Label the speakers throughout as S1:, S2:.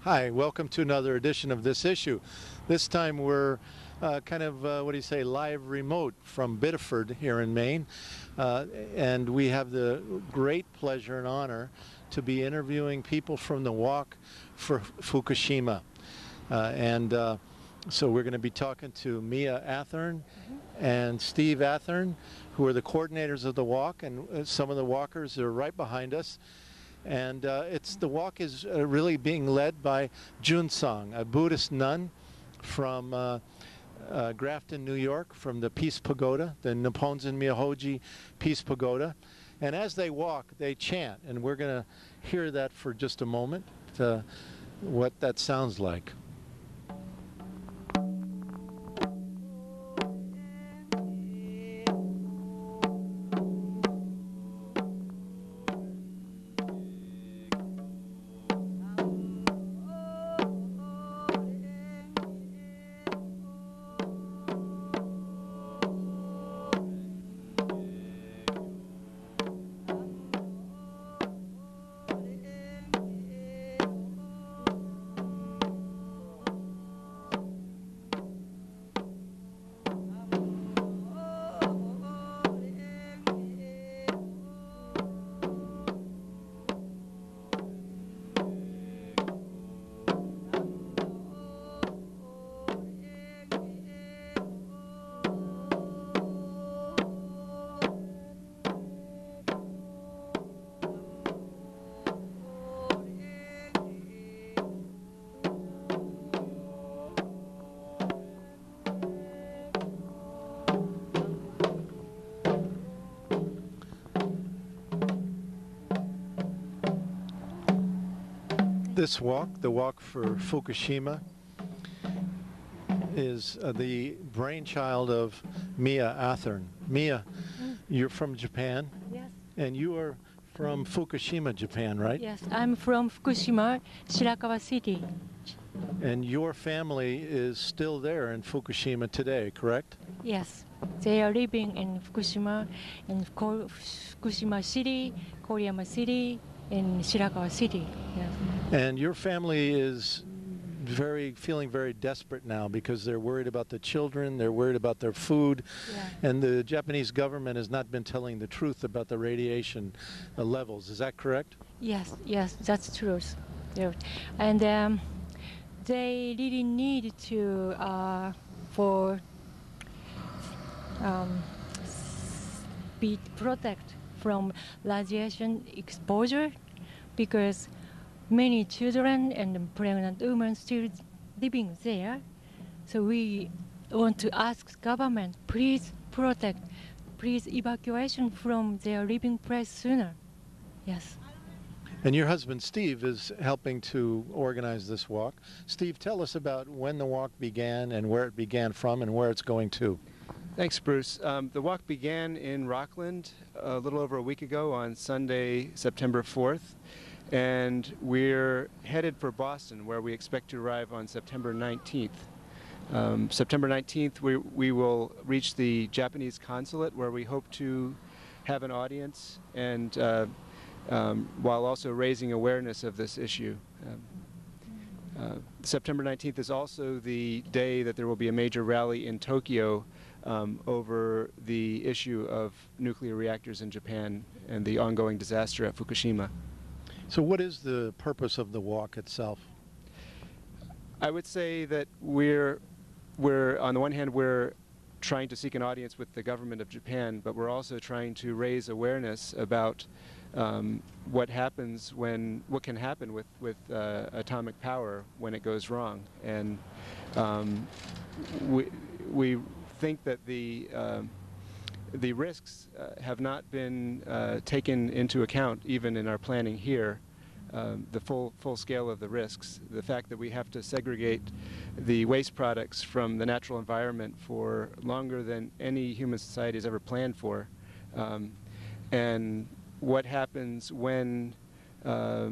S1: Hi, welcome to another edition of This Issue. This time we're what do you say, live remote from Biddeford here in Maine. And we have the great pleasure and honor to be interviewing people from the walk for Fukushima. So we're going to be talking to Mia Athern and Steve Athern, who are the coordinators of the walk, and some of the walkers are right behind us. And the walk is really being led by Junsong, a Buddhist nun from Grafton, New York, from the Peace Pagoda, the Nipponzan Myohoji Peace Pagoda. And as they walk, they chant, and we're going to hear that for just a moment, what that sounds like. This walk, the walk for Fukushima, is the brainchild of Mia Athern. Mia, you're from Japan?
S2: Yes.
S1: And you are from Fukushima, Japan, right?
S2: Yes, I'm from Fukushima, Shirakawa City.
S1: And your family is still there in Fukushima today, correct?
S2: Yes, they are living in Fukushima, Fukushima City, Koriyama City, and Shirakawa City. Yes.
S1: And your family is feeling very desperate now because they're worried about the children, they're worried about their food, and the Japanese government has not been telling the truth about the radiation levels. Is that correct?
S2: Yes, yes, that's true. Yeah. And they really need to be protected from radiation exposure, because many children and pregnant women still living there. So we want to ask government, please protect, please evacuation from their living place sooner. Yes.
S1: And your husband Steve is helping to organize this walk. Steve, tell us about when the walk began and where it began from and where it's going to.
S3: Thanks, Bruce. The walk began in Rockland a little over a week ago on Sunday, September 4th, and we're headed for Boston, where we expect to arrive on September 19th. September 19th, we will reach the Japanese consulate, where we hope to have an audience, and while also raising awareness of this issue. September 19th is also the day that there will be a major rally in Tokyo over the issue of nuclear reactors in Japan and the ongoing disaster at Fukushima.
S1: So what is the purpose of the walk itself?
S3: I would say that we're on the one hand, we're trying to seek an audience with the government of Japan, but we're also trying to raise awareness about what can happen with atomic power when it goes wrong. And we think that the risks have not been taken into account even in our planning here. The full scale of the risks, the fact that we have to segregate the waste products from the natural environment for longer than any human society has ever planned for, and what happens when a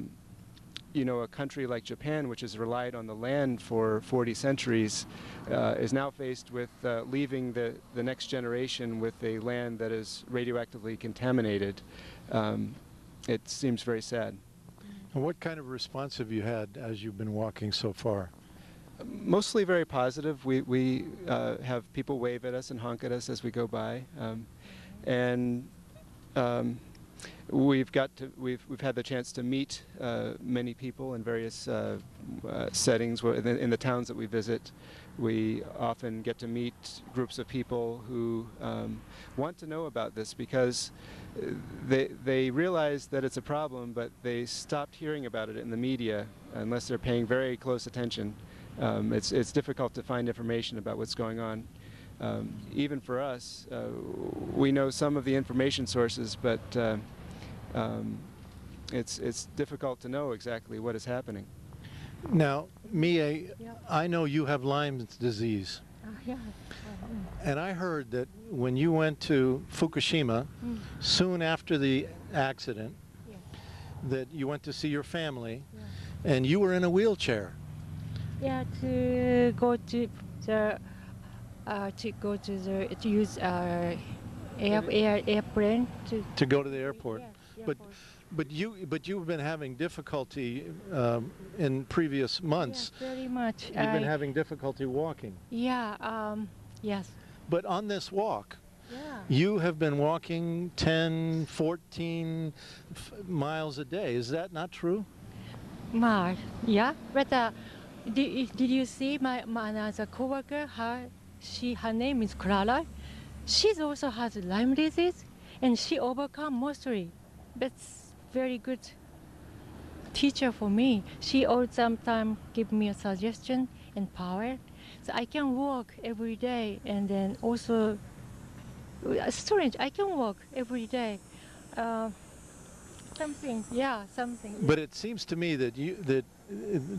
S3: country like Japan, which has relied on the land for 40 centuries, is now faced with leaving the next generation with a land that is radioactively contaminated. It seems very sad.
S1: And what kind of response have you had as you've been walking so far?
S3: Mostly very positive. We have people wave at us and honk at us as we go by, and we've had the chance to meet many people in various settings. In the towns that we visit, we often get to meet groups of people who want to know about this because they realize that it's a problem, but they stopped hearing about it in the media unless they're paying very close attention. It's difficult to find information about what's going on. Even for us, we know some of the information sources, but it's difficult to know exactly what is happening.
S1: Now, Mia,
S2: Yeah.
S1: I know you have Lyme disease,
S2: Yeah.
S1: and I heard that when you went to Fukushima, soon after the accident,
S2: Yeah.
S1: that you went to see your family,
S2: Yeah.
S1: and you were in a wheelchair.
S2: Yeah, to go to the to use airplane
S1: To go to the airport.
S2: Yes,
S1: But you've been having difficulty in previous months.
S2: yes, very much.
S1: You've been having difficulty walking.
S2: Yeah. Yes.
S1: But on this walk,
S2: Yeah.
S1: you have been walking 10, 14 miles a day. Is that not true?
S2: Yeah. But did you see my another coworker? Her name is Clara. She also has Lyme disease, and she overcome mostly. That's very good teacher for me. She all sometimes give me a suggestion and power, so I can walk every day. And then also, strange, I can walk every day. Something.
S1: But it seems to me that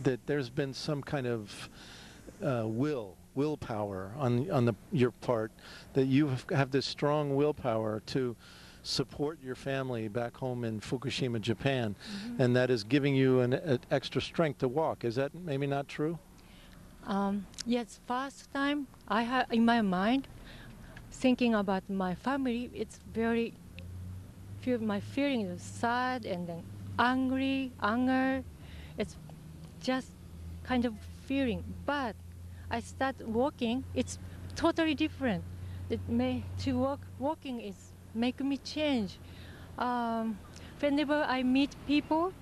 S1: that there's been some kind of willpower on your part, that you have this strong willpower to support your family back home in Fukushima, Japan, and that is giving you an extra strength to walk. Is that maybe not true?
S2: Yes, first time I had in my mind thinking about my family. It's very my feeling is sad and then anger. It's just kind of feeling. But I start walking. It's totally different. Walking is make me change. Whenever I meet people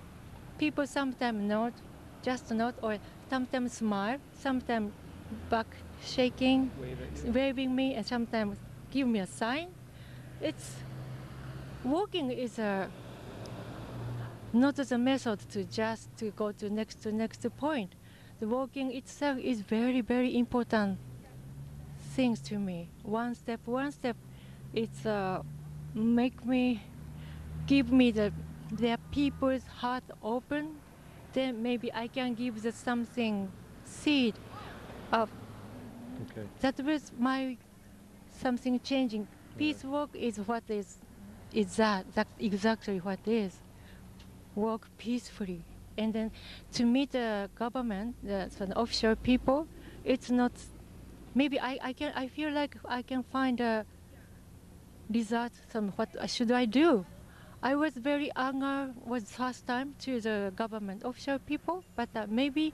S2: sometimes nod, just nod, or sometimes smile, sometimes back shaking, waving me, and sometimes give me a sign. It's walking is not the method to just to go to next point. The walking itself is very, very important things to me. One step. It's give me their people's heart open. Then maybe I can give the something seed of
S1: Okay.
S2: that was my something changing. Peace walk is what is that's exactly what is. Walk peacefully. And then to meet the government, the official people, it's not maybe I feel like I can find a result. What should I do? I was very angry was first time to the government official people, but maybe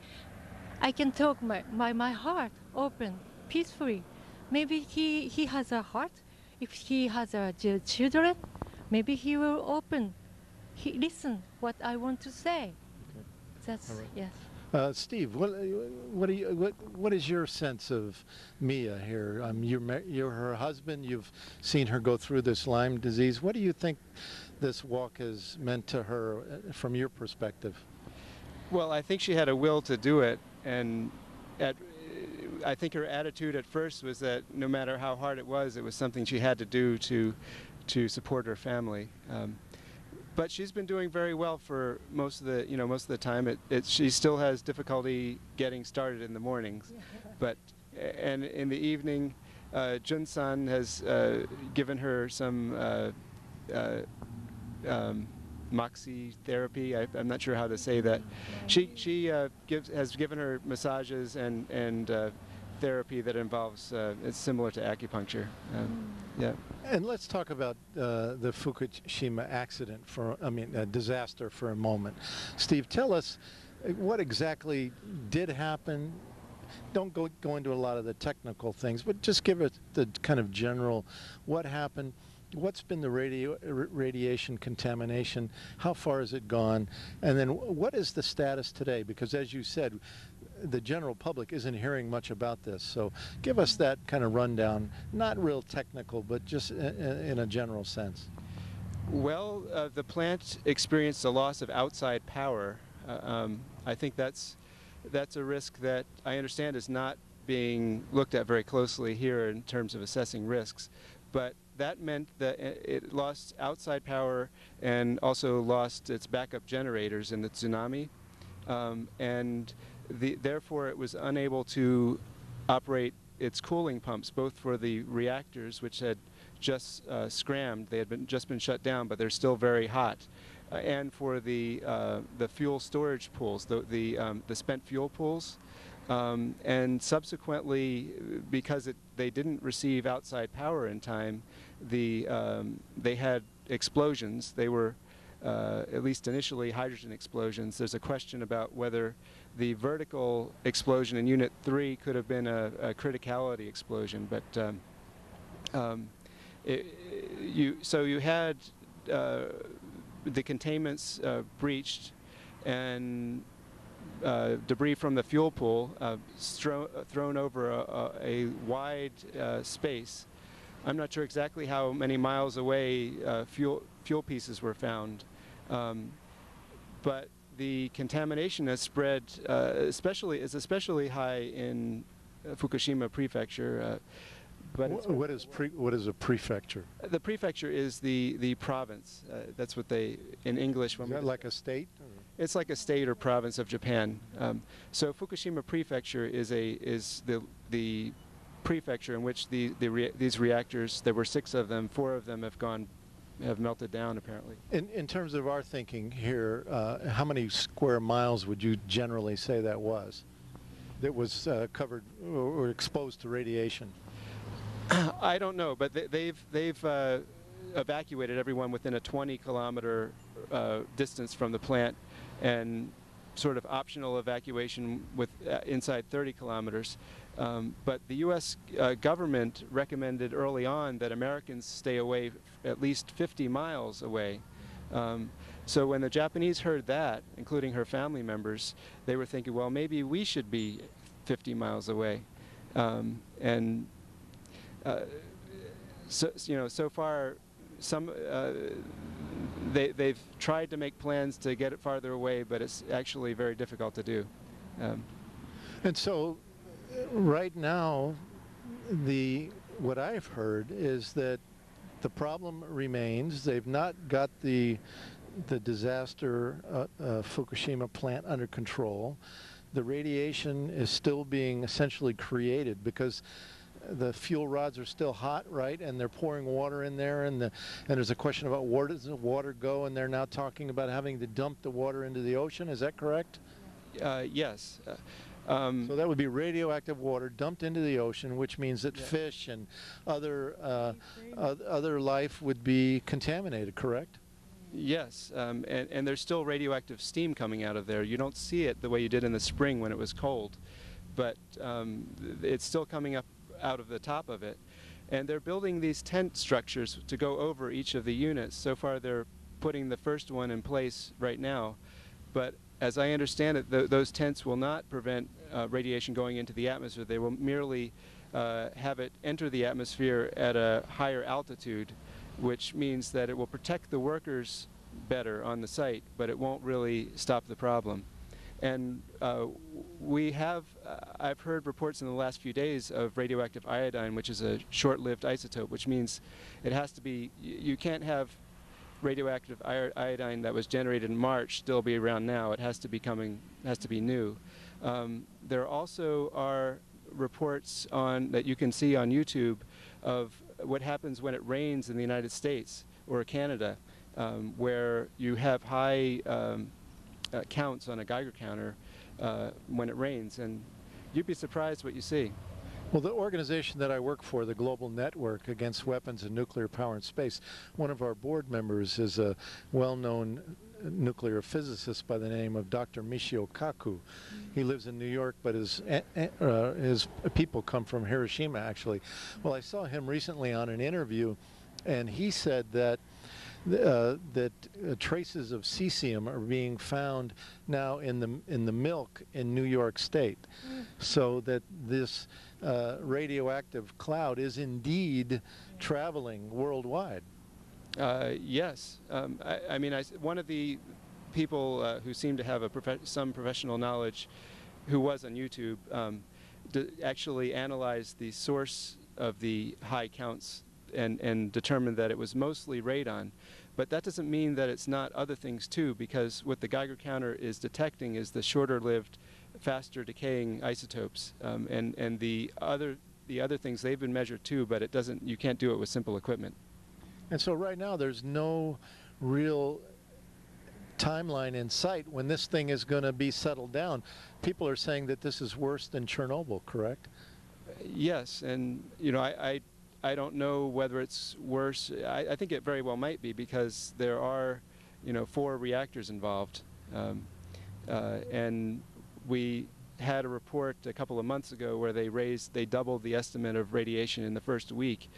S2: I can talk my heart open peacefully. Maybe he has a heart. If he has children, maybe he will open. He listen what I want to say.
S1: Okay.
S2: That's
S1: All right.
S2: yes.
S1: Steve, what is your sense of Mia here? You're her husband. You've seen her go through this Lyme disease. What do you think this walk has meant to her from your perspective?
S3: Well, I think she had a will to do it, and I think her attitude at first was that no matter how hard it was something she had to do to support her family. But she's been doing very well for most of the time. She still has difficulty getting started in the mornings, and in the evening, Jun-san has given her some moxie therapy. I'm not sure how to say that. She has given her massages and therapy that involves, it's similar to acupuncture. Yeah.
S1: And let's talk about the Fukushima accident disaster for a moment. Steve, tell us what exactly did happen. Don't go into a lot of the technical things, but just give us the kind of general what happened. What's been the radiation contamination? How far has it gone? And then what is the status today? Because as you said, the general public isn't hearing much about this. So give us that kind of rundown, not real technical, but just in a general sense.
S3: Well, the plant experienced a loss of outside power. I think that's a risk that I understand is not being looked at very closely here in terms of assessing risks. But that meant that it lost outside power and also lost its backup generators in the tsunami. And therefore it was unable to operate its cooling pumps, both for the reactors, which had just scrammed. They had just been shut down, but they're still very hot. And for the fuel storage pools, the spent fuel pools. And subsequently, because they didn't receive outside power in time, they had explosions. They were, at least initially, hydrogen explosions. There's a question about whether the vertical explosion in Unit 3 could have been a criticality explosion. But so you had the containments breached, and debris from the fuel pool thrown over a wide space. I'm not sure exactly how many miles away fuel pieces were found, but the contamination has spread, is especially high in Fukushima Prefecture. But
S1: what is a prefecture?
S3: The prefecture is the province. That's what they, in English.
S1: Is that like a state?
S3: It's like a state or province of Japan. So Fukushima Prefecture is the prefecture in which these reactors, there were 6 of them, 4 of them have melted down apparently.
S1: In terms of our thinking here, how many square miles would you generally say that was covered or exposed to radiation?
S3: I don't know, but they've evacuated everyone within a 20-kilometer distance from the plant, and sort of optional evacuation inside 30 kilometers. But the U.S. Government recommended early on that Americans stay away at least 50 miles away. So when the Japanese heard that, including her family members, they were thinking, well, maybe we should be 50 miles away. So far, they've tried to make plans to get it farther away, but it's actually very difficult to do.
S1: And so, right now, what I've heard is that the problem remains. They've not got the disaster Fukushima plant under control. The radiation is still being essentially created because the fuel rods are still hot, right? And they're pouring water in there, and there's a question about where does the water go, and they're now talking about having to dump the water into the ocean. Is that correct?
S3: Yes.
S1: So that would be radioactive water dumped into the ocean, which means that fish and other life would be contaminated, correct?
S3: Yes, and there's still radioactive steam coming out of there. You don't see it the way you did in the spring when it was cold, but it's still coming up out of the top of it. And they're building these tent structures to go over each of the units. So far they're putting the first one in place right now, but as I understand it, those tents will not prevent radiation going into the atmosphere. They will merely have it enter the atmosphere at a higher altitude, which means that it will protect the workers better on the site, but it won't really stop the problem. And I've heard reports in the last few days of radioactive iodine, which is a short-lived isotope, which means it has to be, you can't have radioactive iodine that was generated in March still be around now. It has to be new. There also are reports that you can see on YouTube of what happens when it rains in the United States or Canada, where you have high counts on a Geiger counter when it rains, and you'd be surprised what you see.
S1: Well, the organization that I work for, the Global Network Against Weapons and Nuclear Power in Space, one of our board members is a well-known nuclear physicist by the name of Dr. Michio Kaku. He lives in New York, but his people come from Hiroshima, actually. Well, I saw him recently on an interview, and he said that traces of cesium are being found now in the milk in New York State, so that this radioactive cloud is indeed traveling worldwide.
S3: Yes. I mean, one of the people who seemed to have some professional knowledge, who was on YouTube, actually analyzed the source of the high counts and determined that it was mostly radon. But that doesn't mean that it's not other things too, because what the Geiger counter is detecting is the shorter-lived, faster decaying isotopes, and the other things, they've been measured too, but it doesn't. You can't do it with simple equipment.
S1: And so right now there's no real timeline in sight when this thing is going to be settled down. People are saying that this is worse than Chernobyl, correct?
S3: Yes, and you know, I don't know whether it's worse. I think it very well might be, because there are, you know, 4 reactors involved, and we had a report a couple of months ago where they doubled the estimate of radiation in the first week,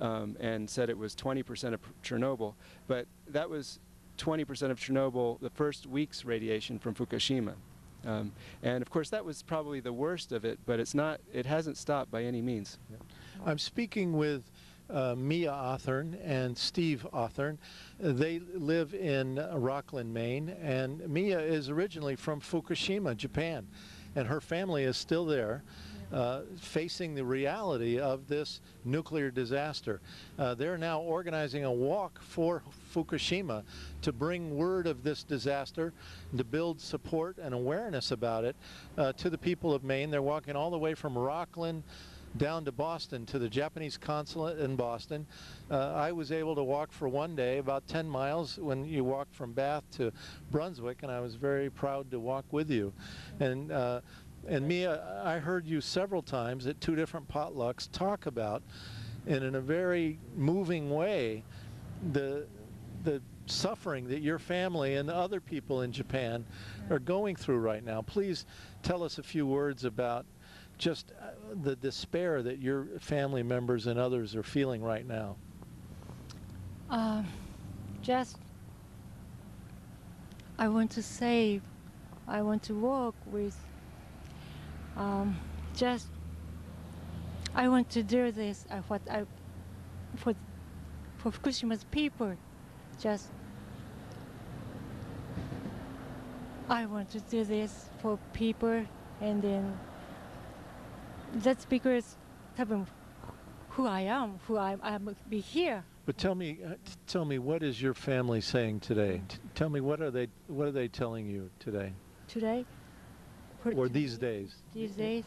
S3: and said it was 20% of Chernobyl, but that was 20% of Chernobyl, the first week's radiation from Fukushima. And of course that was probably the worst of it, but it hasn't stopped by any means.
S1: Yeah. I'm speaking with Mia Othern and Steve Othern. They live in Rockland, Maine, and Mia is originally from Fukushima, Japan, and her family is still there, facing the reality of this nuclear disaster. They're now organizing a walk for Fukushima to bring word of this disaster, to build support and awareness about it to the people of Maine. They're walking all the way from Rockland down to Boston, to the Japanese consulate in Boston. I was able to walk for one day about 10 miles when you walk from Bath to Brunswick, and I was very proud to walk with you. And Mia, I heard you several times at 2 different potlucks talk about, and in a very moving way, the suffering that your family and other people in Japan are going through right now. Please tell us a few words about just the despair that your family members and others are feeling right now.
S2: Just, I want to say, I want to work with, just, I want to do this, for Fukushima's people. Just, I want to do this for people, and then that's because who I am, I'm be here.
S1: But tell me, what is your family saying today? Tell me, what are they telling you today?
S2: Today?
S1: Or these days?
S2: These days,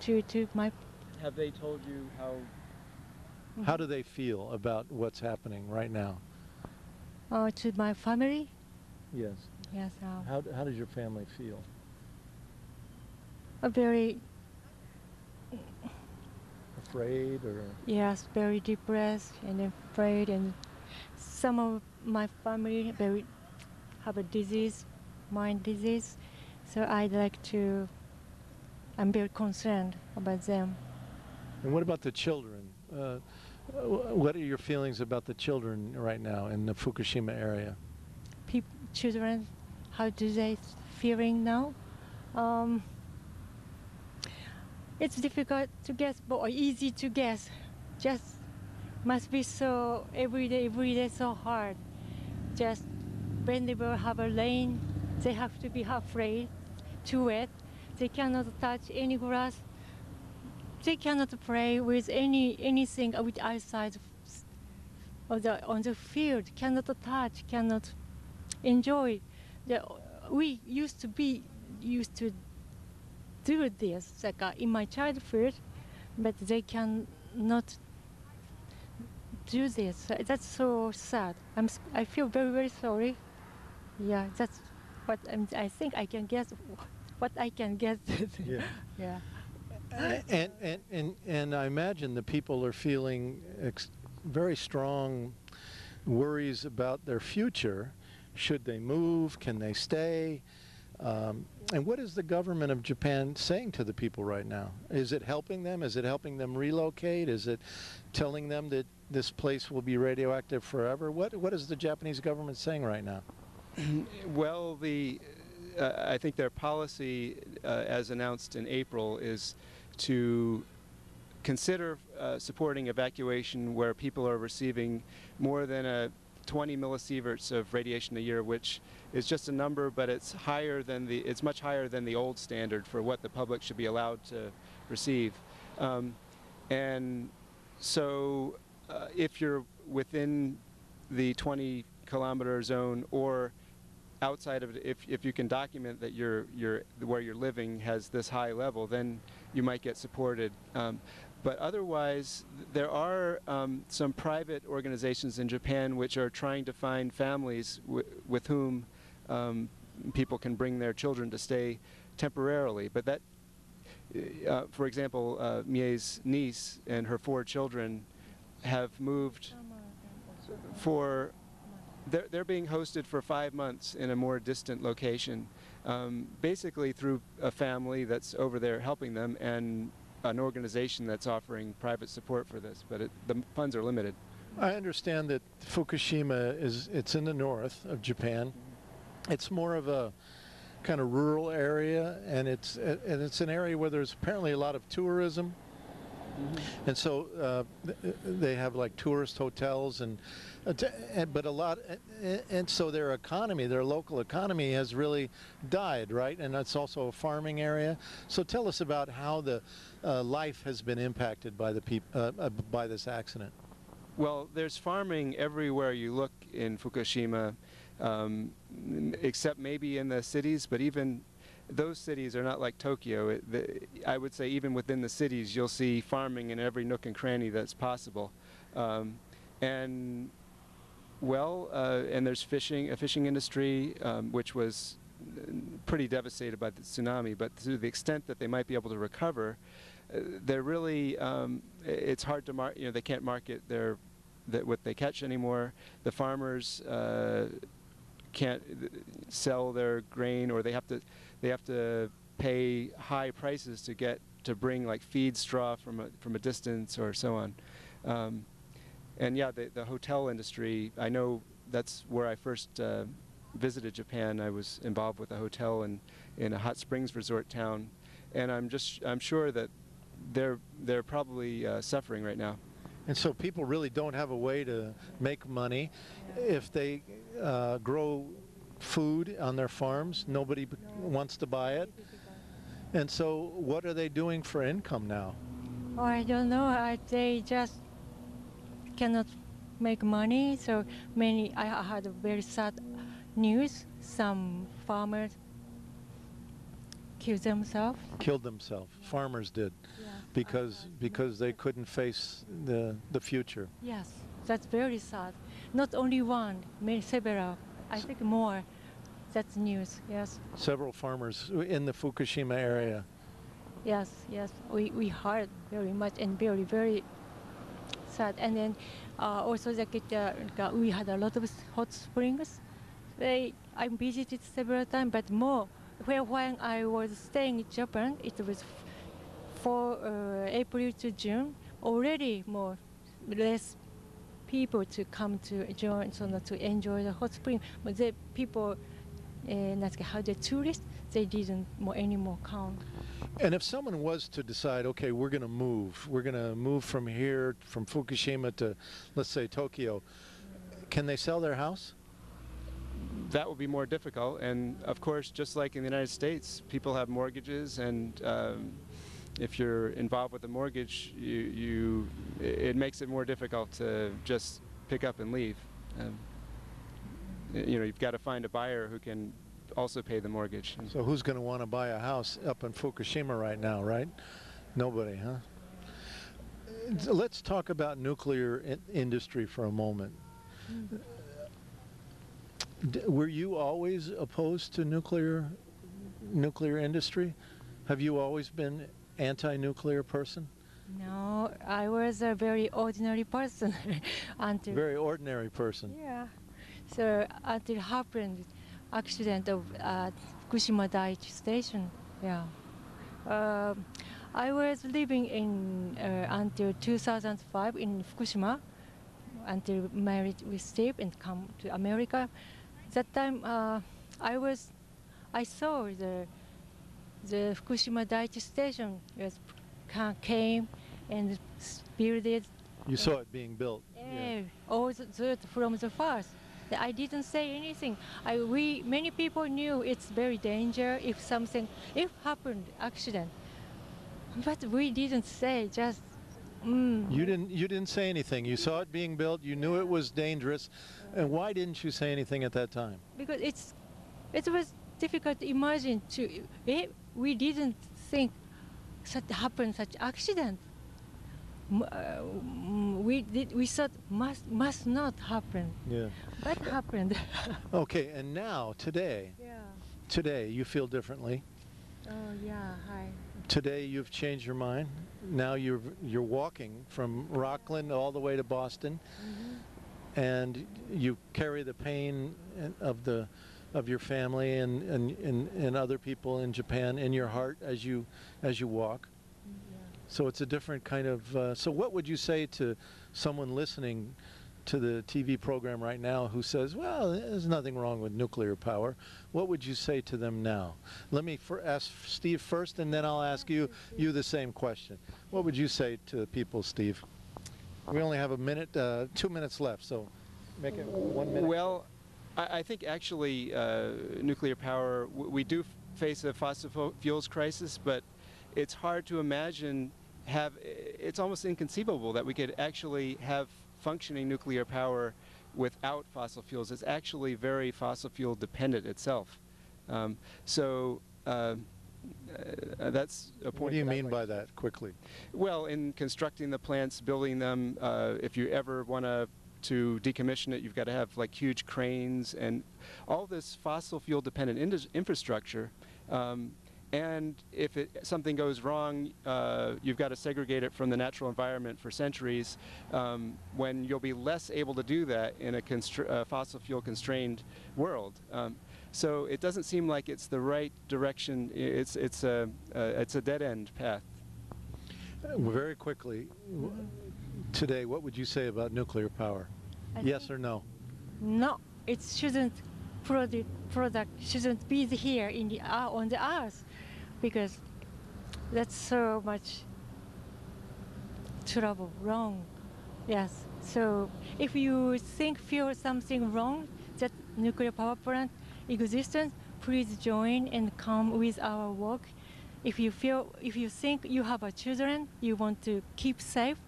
S2: to my.
S3: Have they told you how?
S1: How do they feel about what's happening right now?
S2: To my family.
S1: Yes.
S2: Yes.
S1: How does your family feel?
S2: Very.
S1: Afraid, or?
S2: Yes, very depressed and afraid, and some of my family have a disease, mind disease, so I'm very concerned about them.
S1: And what about the children? What are your feelings about the children right now in the Fukushima area?
S2: Children, how do they feeling now? It's difficult to guess, but easy to guess. Just must be so every day so hard. Just when they will have a rain, they have to be afraid, too wet. They cannot touch any grass. They cannot play with anything with outside on the field. Cannot touch, cannot enjoy. We used to do this, like in my childhood, but they cannot do this. That's so sad. I feel very, very sorry. Yeah, that's what I think I can guess. What I can guess.
S1: Yeah.
S2: Yeah.
S1: And I imagine the people are feeling very strong worries about their future. Should they move? Can they stay? And what is the government of Japan saying to the people right now? Is it helping them? Is it helping them relocate? Is it telling them that this place will be radioactive forever? What is the Japanese government saying right now?
S3: Well, I think their policy, as announced in April, is to consider supporting evacuation where people are receiving more than 20 millisieverts of radiation a year, which is just a number, but it's much higher than the old standard for what the public should be allowed to receive. And so, if you're within the 20-kilometer zone or outside of it, if you can document that where you're living has this high level, then you might get supported. But otherwise, there are some private organizations in Japan which are trying to find families with whom people can bring their children to stay temporarily. But that, for example, Mie's niece and her 4 children have moved for. They're being hosted for 5 months in a more distant location, basically through a family that's over there helping them and an organization that's offering private support for this, but the funds are limited.
S1: I understand that Fukushima it's in the north of Japan. It's more of a kind of rural area, and it's an area where there's apparently a lot of tourism. And so they have like tourist hotels but a lot, and so their economy, their local economy has really died, right? And it's also a farming area. So tell us about how the life has been impacted by by this accident.
S3: Well, there's farming everywhere you look in Fukushima, except maybe in the cities, but even those cities are not like Tokyo. I would say even within the cities you'll see farming in every nook and cranny that's possible. And there's a fishing industry, which was pretty devastated by the tsunami, but to the extent that they might be able to recover, they're really, it's hard to they can't market what they catch anymore. The farmers can't sell their grain, or they have to pay high prices to bring like feed straw from a distance or so on. And yeah, the hotel industry, I know that's where I first visited Japan. I was involved with a hotel in a hot springs resort town, and I'm sure that they're probably suffering right now.
S1: And so people really don't have a way to make money. If they grow food on their farms, nobody wants to buy it. And so what are they doing for income now?
S2: Oh, I don't know. They just cannot make money. So I had a very sad news. Some farmers killed themselves. Farmers did, yeah. because they couldn't face the future. Yes, that's very sad. Not only one, several. I think more. That's news. Yes.
S1: Several farmers in the Fukushima area.
S2: Yes, yes. We heard very much and very, very sad. And then also we had a lot of hot springs. I visited several times, but more. When I was staying in Japan, it was for April to June, already less people to come to join, to enjoy the hot spring. But the people, the tourists, they didn't anymore come.
S1: And if someone was to decide, okay, we're going to move from here, from Fukushima to, let's say, Tokyo, can they sell their house?
S3: That would be more difficult, and of course, just like in the United States, people have mortgages, and if you're involved with a mortgage, it makes it more difficult to just pick up and leave. You've got to find a buyer who can also pay the mortgage.
S1: So who's going to want to buy a house up in Fukushima right now, right? Nobody, huh? Let's talk about nuclear industry for a moment. Were you always opposed to nuclear industry? Have you always been anti-nuclear person?
S2: No, I was a very ordinary person until
S1: Very ordinary person.
S2: yeah. So until happened accident of Fukushima Daiichi station. Yeah. Um, I was living in until 2005 in Fukushima until married with Steve and come to America. That time I saw the Fukushima Daiichi station came and built it.
S1: You saw it being built. Yeah.
S2: All from the first. I didn't say anything. Many people knew it's very dangerous if happened accident, but we didn't say just.
S1: You didn't say anything. You saw it being built. You knew it was dangerous, and why didn't you say anything at that time?
S2: Because it was difficult to imagine we didn't think such accident. We thought must not happen.
S1: Yeah.
S2: But happened.
S1: Okay, and now today you feel differently.
S2: Oh yeah, hi.
S1: Today you've changed your mind. Now you're walking from Rockland all the way to Boston, and you carry the pain of your family and other people in Japan in your heart as you walk. So it's a different kind of. So what would you say to someone listening to the TV program right now who says, well, there's nothing wrong with nuclear power? What would you say to them now? Let me ask Steve first, and then I'll ask you the same question. What would you say to people, Steve? We only have 2 minutes left, so make it 1 minute.
S3: Well, I think actually nuclear power, we do face a fossil fuels crisis, but it's hard to imagine it's almost inconceivable that we could actually have functioning nuclear power without fossil fuels. It's actually very fossil fuel dependent itself. So that's a point.
S1: What do you mean by that, quickly?
S3: Well, in constructing the plants, building them, if you ever want to decommission it, you've got to have like huge cranes and all this fossil fuel dependent infrastructure. And if something goes wrong, you've got to segregate it from the natural environment for centuries, when you'll be less able to do that in a fossil fuel constrained world. So it doesn't seem like it's the right direction. It's a dead end path.
S1: Very quickly, today, what would you say about nuclear power? Yes or no?
S2: No, it shouldn't. Product shouldn't be here on the earth, because that's so much trouble, wrong. Yes. So if you feel something wrong, that nuclear power plant existence, please join and come with our work. If you think you have a children you want to keep safe,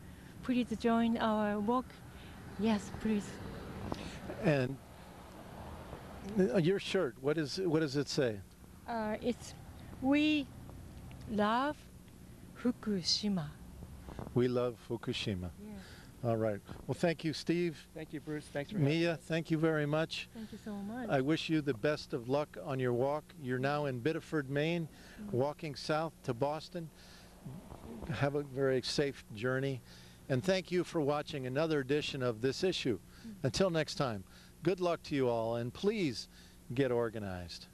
S2: please join our work. Yes, please.
S1: And your shirt, what does it say?
S2: It's We Love Fukushima.
S1: We love Fukushima.
S2: Yes.
S1: All right. Well, thank you, Steve.
S3: Thank you, Bruce. Thanks for having me.
S1: Mia, thank you very much.
S2: Thank you so much.
S1: I wish you the best of luck on your walk. You're now in Biddeford, Maine, walking south to Boston. Have a very safe journey. And thank you for watching another edition of This Issue. Until next time, good luck to you all, and please get organized.